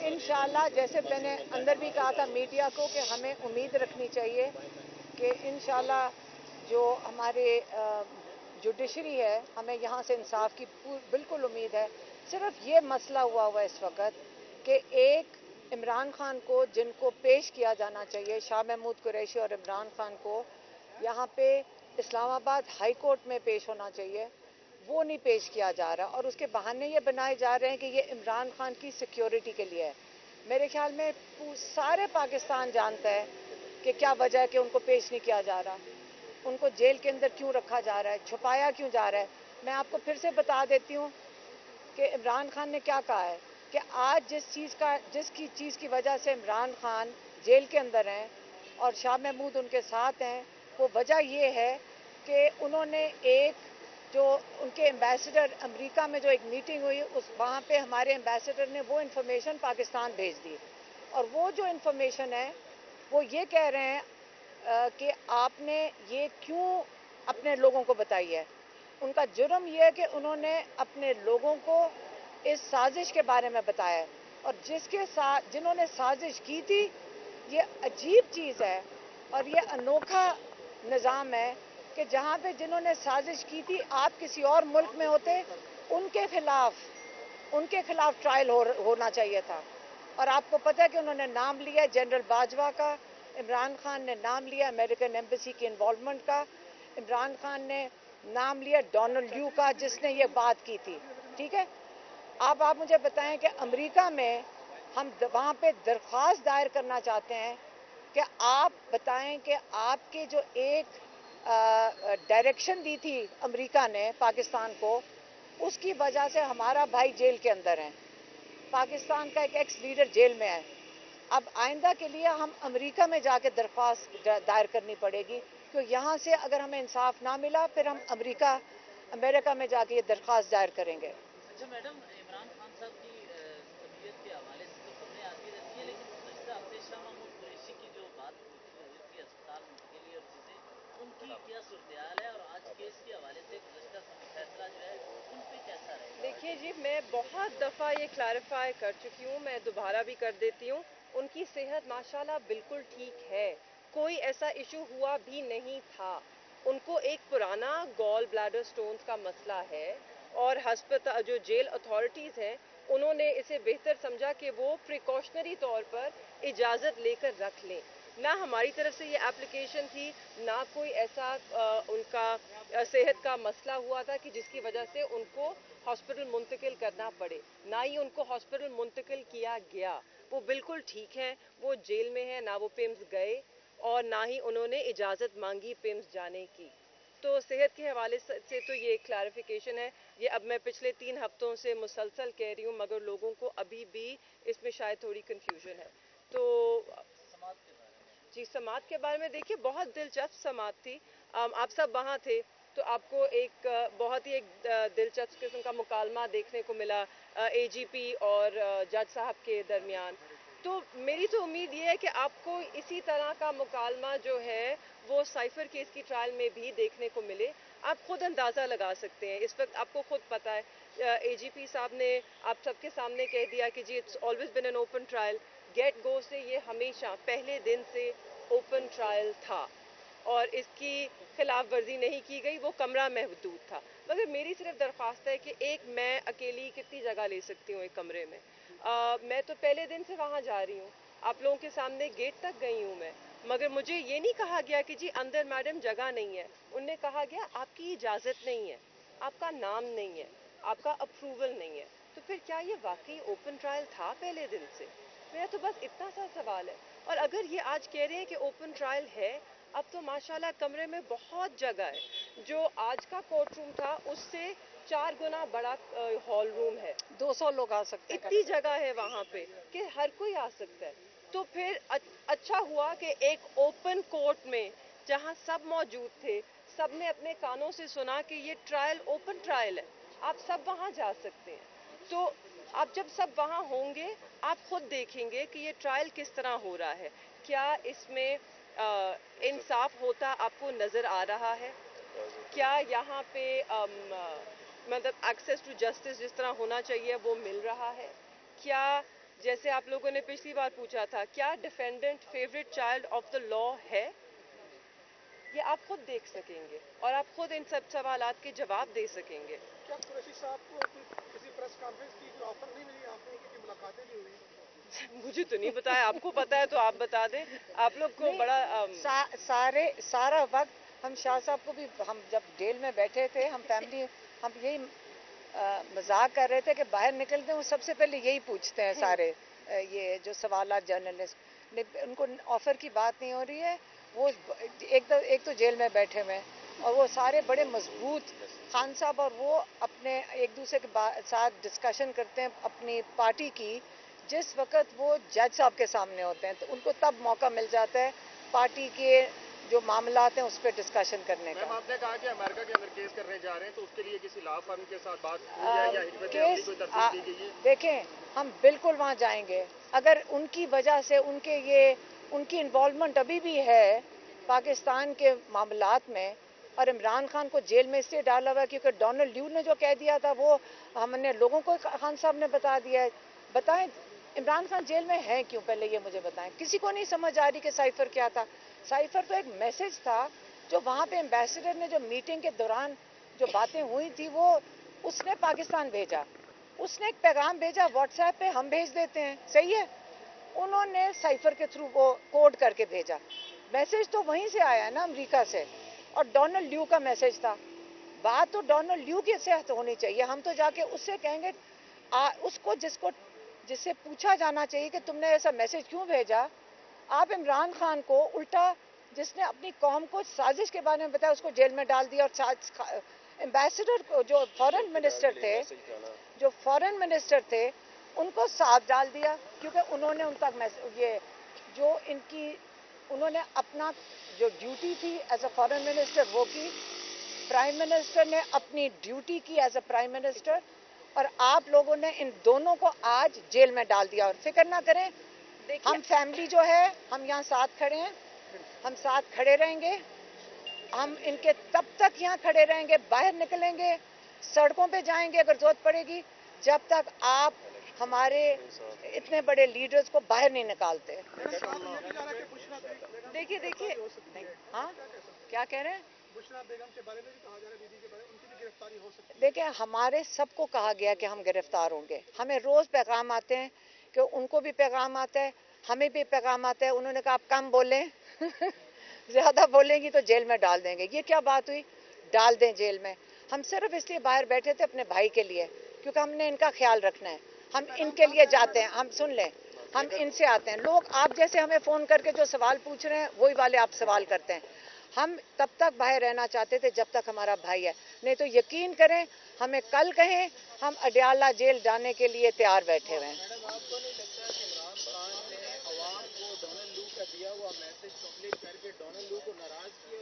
इंशाल्लाह जैसे मैंने अंदर भी कहा था मीडिया को कि हमें उम्मीद रखनी चाहिए कि इंशाल्लाह जो हमारे जुडिशरी है, हमें यहाँ से इंसाफ की बिल्कुल उम्मीद है। सिर्फ ये मसला हुआ इस वक्त कि एक इमरान खान को जिनको पेश किया जाना चाहिए, शाह महमूद कुरैशी और इमरान खान को यहाँ पे इस्लामाबाद हाई कोर्ट में पेश होना चाहिए, वो नहीं पेश किया जा रहा और उसके बहाने ये बनाए जा रहे हैं कि ये इमरान खान की सिक्योरिटी के लिए है। मेरे ख्याल में सारे पाकिस्तान जानता है कि क्या वजह है कि उनको पेश नहीं किया जा रहा, उनको जेल के अंदर क्यों रखा जा रहा है, छुपाया क्यों जा रहा है। मैं आपको फिर से बता देती हूँ कि इमरान खान ने क्या कहा है कि आज जिसकी चीज़ की वजह से इमरान खान जेल के अंदर हैं और शाह महमूद उनके साथ हैं, वो वजह ये है कि उन्होंने एक जो उनके एम्बेसडर अमेरिका में जो एक मीटिंग हुई उस वहाँ पे हमारे एम्बेसडर ने वो इन्फॉर्मेशन पाकिस्तान भेज दी और वो जो इन्फॉर्मेशन है वो ये कह रहे हैं कि आपने ये क्यों अपने लोगों को बताई है। उनका जुर्म यह है कि उन्होंने अपने लोगों को इस साजिश के बारे में बताया और जिसके साथ जिन्होंने साजिश की थी, ये अजीब चीज़ है और ये अनोखा निज़ाम है कि जहाँ पे जिन्होंने साजिश की थी आप किसी और मुल्क में होते, उनके खिलाफ ट्रायल होना चाहिए था। और आपको पता है कि उन्होंने नाम लिया जनरल बाजवा का, इमरान खान ने नाम लिया अमेरिकन एम्बेसी की इन्वॉल्वमेंट का, इमरान खान ने नाम लिया डोनाल्ड यू का जिसने ये बात की थी। ठीक है, अब आप मुझे बताएं कि अमेरिका में हम वहाँ पे दरख्वास्त दायर करना चाहते हैं कि आप बताएं कि आपके जो एक डायरेक्शन दी थी अमेरिका ने पाकिस्तान को, उसकी वजह से हमारा भाई जेल के अंदर है, पाकिस्तान का एक एक्स लीडर जेल में है। अब आइंदा के लिए हम अमेरिका में जाके दरख्वास्त दायर करनी पड़ेगी, क्योंकि यहाँ से अगर हमें इंसाफ ना मिला फिर हम अमेरिका में जाके ये दरख्वास्त दायर करेंगे। अच्छा मैडम, इमरान खान साहब की तबीयत के हवाले से तो खबरें आती रहती हैं, लेकिन गुज़श्ता हफ्ते शाह महमूद कुरैशी की जो बात हुई थी अस्पताल मुंतकिली और चीज़ें, उनकी क्या सूरत हाल है और आज केस के हवाले से गुज़श्ता फैसला जो है उन पर कैसा रहेगा? देखिए जी, मैं बहुत दफ़ा ये क्लैरिफाई कर चुकी हूँ, मैं दोबारा भी कर देती हूँ। उनकी सेहत माशाल्लाह बिल्कुल ठीक है, कोई ऐसा इशू हुआ भी नहीं था। उनको एक पुराना गॉल ब्लैडर स्टोन्स का मसला है और हस्पताल जो जेल अथॉरिटीज़ हैं उन्होंने इसे बेहतर समझा कि वो प्रिकॉशनरी तौर पर इजाज़त लेकर रख लें। ना हमारी तरफ से ये एप्लीकेशन थी, ना कोई ऐसा उनका सेहत का मसला हुआ था कि जिसकी वजह से उनको हॉस्पिटल मुंतकिल करना पड़े, ना ही उनको हॉस्पिटल मुंतकिल किया गया। वो बिल्कुल ठीक हैं, वो जेल में है, ना वो पिम्स गए और ना ही उन्होंने इजाज़त मांगी पिम्स जाने की। तो सेहत के हवाले से तो ये क्लैरिफिकेशन है। ये अब मैं पिछले 3 हफ्तों से मुसलसल कह रही हूँ, मगर लोगों को अभी भी इसमें शायद थोड़ी कन्फ्यूजन है। तो जी, समात के बारे में देखिए, बहुत दिलचस्प समात थी। आप सब वहाँ थे तो आपको एक बहुत ही एक दिलचस्प किस्म का मुकालमा देखने को मिला एजीपी और जज साहब के दरमियान। तो मेरी तो उम्मीद ये है कि आपको इसी तरह का मुकालमा जो है वो साइफर केस की ट्रायल में भी देखने को मिले। आप खुद अंदाज़ा लगा सकते हैं, इस वक्त आपको खुद पता है एजीपी साहब ने आप सबके सामने कह दिया कि जी it's always been an open trial. Get go से ये हमेशा पहले दिन से ओपन ट्रायल था और इसकी खिलाफ वर्जी नहीं की गई, वो कमरा महदूद था। मगर मेरी सिर्फ दरख्वास्त है कि एक मैं अकेली कितनी जगह ले सकती हूँ एक कमरे में। मैं तो पहले दिन से वहाँ जा रही हूँ, आप लोगों के सामने गेट तक गई हूँ मैं, मगर मुझे ये नहीं कहा गया कि जी अंदर मैडम जगह नहीं है। उनने कहा गया आपकी इजाज़त नहीं है, आपका नाम नहीं है, आपका अप्रूवल नहीं है। तो फिर क्या ये वाकई ओपन ट्रायल था पहले दिन से? मेरा तो बस इतना सा सवाल है। और अगर ये आज कह रहे हैं कि ओपन ट्रायल है, अब तो माशाल्लाह कमरे में बहुत जगह है। जो आज का कोर्ट रूम था उससे 4 गुना बड़ा हॉल रूम है, 200 लोग आ सकते हैं। इतनी जगह है वहाँ पे कि हर कोई आ सकता है। तो फिर अच्छा हुआ कि एक ओपन कोर्ट में जहाँ सब मौजूद थे, सब ने अपने कानों से सुना कि ये ट्रायल ओपन ट्रायल है, आप सब वहाँ जा सकते हैं। तो आप जब सब वहाँ होंगे आप खुद देखेंगे कि ये ट्रायल किस तरह हो रहा है, क्या इसमें इंसाफ होता आपको नज़र आ रहा है, क्या यहाँ पे मतलब एक्सेस टू जस्टिस जिस तरह होना चाहिए वो मिल रहा है, क्या जैसे आप लोगों ने पिछली बार पूछा था, क्या defendant favourite child of the law है, ये आप खुद देख सकेंगे और आप खुद इन सब सवालात के जवाब दे सकेंगे। क्या कुरैशी साहब को किसी प्रेस कॉन्फ्रेंस की कोई ऑफर नहीं मिली, आपने की मुलाकातें नहीं हुई? मुझे तो नहीं बताया, आपको पता है तो आप बता दें। आप लोग को बड़ा सारा वक्त हम शाह साहब को भी, हम जब जेल में बैठे थे, हम फैमिली, हम यही मजाक कर रहे थे कि बाहर निकलते हैं वो सबसे पहले यही पूछते हैं सारे ये जो सवालात जर्नलिस्ट, उनको ऑफर की बात नहीं हो रही है। वो एक तो जेल में बैठे हुए हैं और वो सारे बड़े मजबूत खान साहब, और वो अपने एक दूसरे के साथ डिस्कशन करते हैं अपनी पार्टी की। जिस वक्त वो जज साहब के सामने होते हैं तो उनको तब मौका मिल जाता है पार्टी के जो मामलात हैं उस पर डिस्कशन करने का। मैम, आपने कहा कि अमेरिका के अंदर केस करने जा रहे हैं, तो उसके लिए किसी लॉ फर्म के साथ बात हुई है या हिकमत अमली कोई तरतीब दी गई है? देखें, हम बिल्कुल वहाँ जाएंगे। अगर उनकी वजह से उनकी इन्वॉल्वमेंट अभी भी है पाकिस्तान के मामलात में, और इमरान खान को जेल में इसलिए डाला हुआ क्योंकि डोनाल्ड ल्यू ने जो कह दिया था वो हमने लोगों को, खान साहब ने बता दिया है। बताएं इमरान खान जेल में है क्यों, पहले ये मुझे बताएं। किसी को नहीं समझ आ रही कि साइफर क्या था। साइफर तो एक मैसेज था जो वहाँ पे एम्बेसडर ने जो मीटिंग के दौरान जो बातें हुई थी वो उसने पाकिस्तान भेजा, उसने एक पैगाम भेजा व्हाट्सएप पे, हम भेज देते हैं, सही है। उन्होंने साइफर के थ्रू वो कोड करके भेजा, मैसेज तो वहीं से आया है ना, अमेरिका से, और डोनाल्ड ल्यू का मैसेज था। बात तो डोनाल्ड ल्यू के से होनी चाहिए। हम तो जाके उससे कहेंगे, उसको जिससे पूछा जाना चाहिए कि तुमने ऐसा मैसेज क्यों भेजा। आप इमरान खान को उल्टा, जिसने अपनी कौम को साजिश के बारे में बताया, उसको जेल में डाल दिया। और एम्बेसडर को, जो फॉरेन मिनिस्टर थे उनको साथ डाल दिया, क्योंकि उन्होंने उन तक ये जो उन्होंने अपना जो ड्यूटी थी एज अ फॉरेन मिनिस्टर वो की। प्राइम मिनिस्टर ने अपनी ड्यूटी की एज अ प्राइम मिनिस्टर, और आप लोगों ने इन दोनों को आज जेल में डाल दिया। और फिक्र ना करें, हम फैमिली जो है, हम यहाँ साथ खड़े हैं, हम साथ खड़े रहेंगे। हम इनके तब तक यहाँ खड़े रहेंगे, बाहर निकलेंगे, सड़कों पे जाएंगे अगर जरूरत पड़ेगी, जब तक आप हमारे इतने बड़े लीडर्स को बाहर नहीं निकालते। देखिए, हाँ, क्या कह रहे हैं? बुशरा बेगम के बारे में भी कहा जा रहा है, दीदी के बारे में, उनकी भी गिरफ्तारी हो सकती है। देखिए, हमारे सबको कहा गया कि हम गिरफ्तार होंगे। हमें रोज पैगाम आते हैं कि उनको भी पैगाम आता है, हमें भी पैगाम आता है। उन्होंने कहा आप कम बोलें ज्यादा बोलेंगी तो जेल में डाल देंगे। ये क्या बात हुई, डाल दें जेल में? हम सिर्फ इसलिए बाहर बैठे थे अपने भाई के लिए, क्योंकि हमने इनका ख्याल रखना है। हम इनके लिए जाते हैं, हम सुन लें, हम इनसे आते हैं। लोग आप जैसे हमें फोन करके जो सवाल पूछ रहे हैं वही वाले आप सवाल करते हैं। हम तब तक बाहर रहना चाहते थे जब तक हमारा भाई है, नहीं तो यकीन करें, हमें कल कहें, हम अडयाला जेल जाने के लिए तैयार बैठे हुए हैं। मैडम, आपको नहीं लगता कि इमरान खान ने अवाम को डोनाल्ड ल्यू का दिया हुआ मैसेज कंप्लीट करके डोनाल्ड ल्यू को नाराज किया?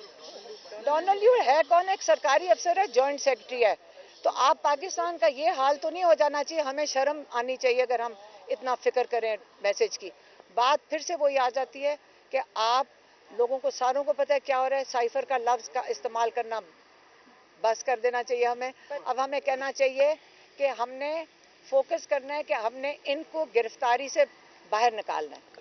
और डोनाल्ड ल्यू है कौन? एक सरकारी अफसर है, जॉइंट सेक्रेटरी है। तो आप पाकिस्तान का ये हाल तो नहीं हो जाना चाहिए। हमें शर्म आनी चाहिए अगर हम इतना फिक्र करें मैसेज की। बात फिर से वही आ जाती है कि आप लोगों को, सारों को पता है क्या हो रहा है। साइफर का लफ्ज का इस्तेमाल करना बस कर देना चाहिए हमें। अब हमें कहना चाहिए कि हमने फोकस करना है कि हमने इनको गिरफ्तारी से बाहर निकालना है।